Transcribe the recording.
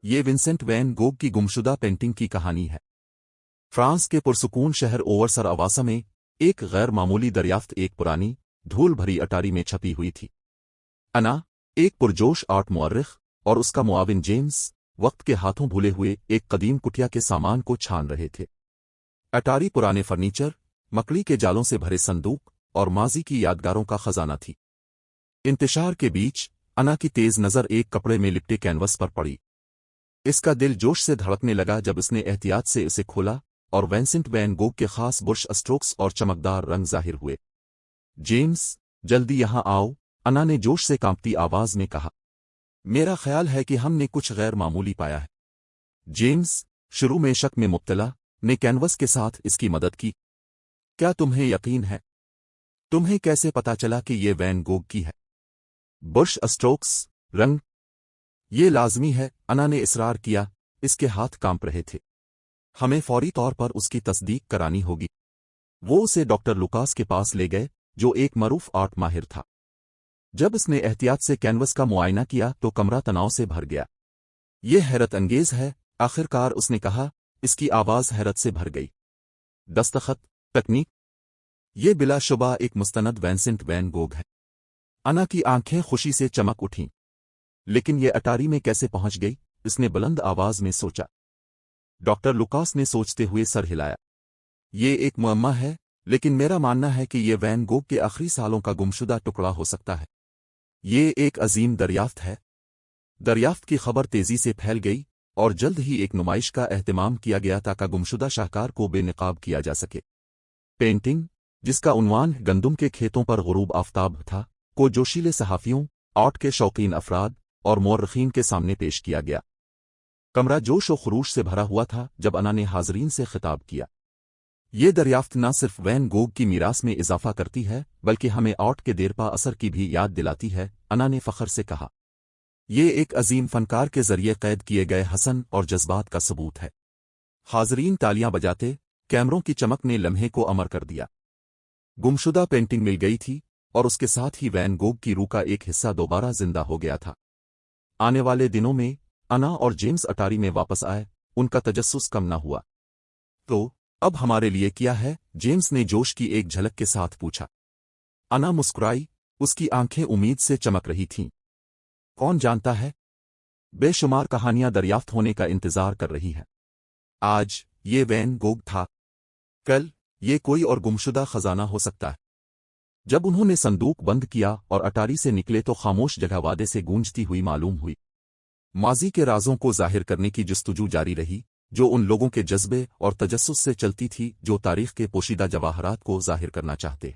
یہ Vincent when گوگ کی گمشدہ painting کی کہانی ہے۔ فرانس کے پرسکون شہر اوورسر اواسا میں ایک غیر معمولی دریافت ایک پرانی دھول بھری اٹاری میں چھپی ہوئی تھی۔ انا، ایک پرجوش آرٹ مورخ، اور اس کا معاون جیمز وقت کے ہاتھوں بھولے ہوئے ایک قدیم کٹیا کے سامان کو چھان رہے تھے۔ اٹاری پرانے فرنیچر، مکڑی کے جالوں سے بھرے صندوق اور ماضی کی یادگاروں کا خزانہ تھی۔ انتشار کے بیچ انا کی تیز نظر ایک کپڑے میں لپٹے کینوس پر پڑی۔ اس کا دل جوش سے دھڑکنے لگا جب اس نے احتیاط سے اسے کھولا اور وینسنٹ وین گوگ کے خاص برش اسٹروکس اور چمکدار رنگ ظاہر ہوئے۔ جیمز، جلدی یہاں آؤ، انا نے جوش سے کانپتی آواز میں کہا۔ میرا خیال ہے کہ ہم نے کچھ غیر معمولی پایا ہے۔ جیمز، شروع میں شک میں مبتلا، نے کینوس کے ساتھ اس کی مدد کی۔ کیا تمہیں یقین ہے؟ تمہیں کیسے پتا چلا کہ یہ وین گوگ کی ہے؟ برش اسٹروکس، رنگ، یہ لازمی ہے، انا نے اصرار کیا، اس کے ہاتھ کانپ رہے تھے۔ ہمیں فوری طور پر اس کی تصدیق کرانی ہوگی۔ وہ اسے ڈاکٹر لوکاس کے پاس لے گئے، جو ایک معروف آرٹ ماہر تھا۔ جب اس نے احتیاط سے کینوس کا معائنہ کیا تو کمرہ تناؤ سے بھر گیا۔ یہ حیرت انگیز ہے، آخر کار اس نے کہا، اس کی آواز حیرت سے بھر گئی۔ دستخط، تکنیک، یہ بلا شبہ ایک مستند وینسنٹ وین گوگ ہے۔ انا کی آنکھیں خوشی سے چمک اٹھیں۔ لیکن یہ اٹاری میں کیسے پہنچ گئی؟ اس نے بلند آواز میں سوچا۔ ڈاکٹر لوکاس نے سوچتے ہوئے سر ہلایا۔ یہ ایک معمہ ہے، لیکن میرا ماننا ہے کہ یہ وین گوگ کے آخری سالوں کا گمشدہ ٹکڑا ہو سکتا ہے۔ یہ ایک عظیم دریافت ہے۔ دریافت کی خبر تیزی سے پھیل گئی اور جلد ہی ایک نمائش کا اہتمام کیا گیا تاکہ گمشدہ شاہکار کو بے نقاب کیا جا سکے۔ پینٹنگ، جس کا عنوان گندم کے کھیتوں پر غروب آفتاب تھا، کو جوشیلے صحافیوں، آرٹ کے شوقین افراد اور مورخین کے سامنے پیش کیا گیا۔ کمرہ جوش و خروش سے بھرا ہوا تھا جب انا نے حاضرین سے خطاب کیا۔ یہ دریافت نہ صرف وین گوگ کی میراث میں اضافہ کرتی ہے بلکہ ہمیں آرٹ کے دیرپا اثر کی بھی یاد دلاتی ہے، انا نے فخر سے کہا۔ یہ ایک عظیم فنکار کے ذریعے قید کیے گئے حسن اور جذبات کا ثبوت ہے۔ حاضرین تالیاں بجاتے، کیمروں کی چمک نے لمحے کو امر کر دیا۔ گمشدہ پینٹنگ مل گئی تھی اور اس کے ساتھ ہی وین گوگ کی روح کا ایک حصہ دوبارہ زندہ ہو گیا تھا۔ آنے والے دنوں میں انا اور جیمز اٹاری میں واپس آئے، ان کا تجسس کم نہ ہوا۔ تو اب ہمارے لیے کیا ہے؟ جیمز نے جوش کی ایک جھلک کے ساتھ پوچھا۔ انا مسکرائی، اس کی آنکھیں امید سے چمک رہی تھیں۔ کون جانتا ہے؟ بے شمار کہانیاں دریافت ہونے کا انتظار کر رہی ہیں۔ آج یہ وین گوگ تھا، کل یہ کوئی اور گمشدہ خزانہ ہو سکتا ہے۔ جب انہوں نے صندوق بند کیا اور اٹاری سے نکلے تو خاموش جگہ وادے سے گونجتی ہوئی معلوم ہوئی۔ ماضی کے رازوں کو ظاہر کرنے کی جستجو جاری رہی، جو ان لوگوں کے جذبے اور تجسس سے چلتی تھی جو تاریخ کے پوشیدہ جواہرات کو ظاہر کرنا چاہتے۔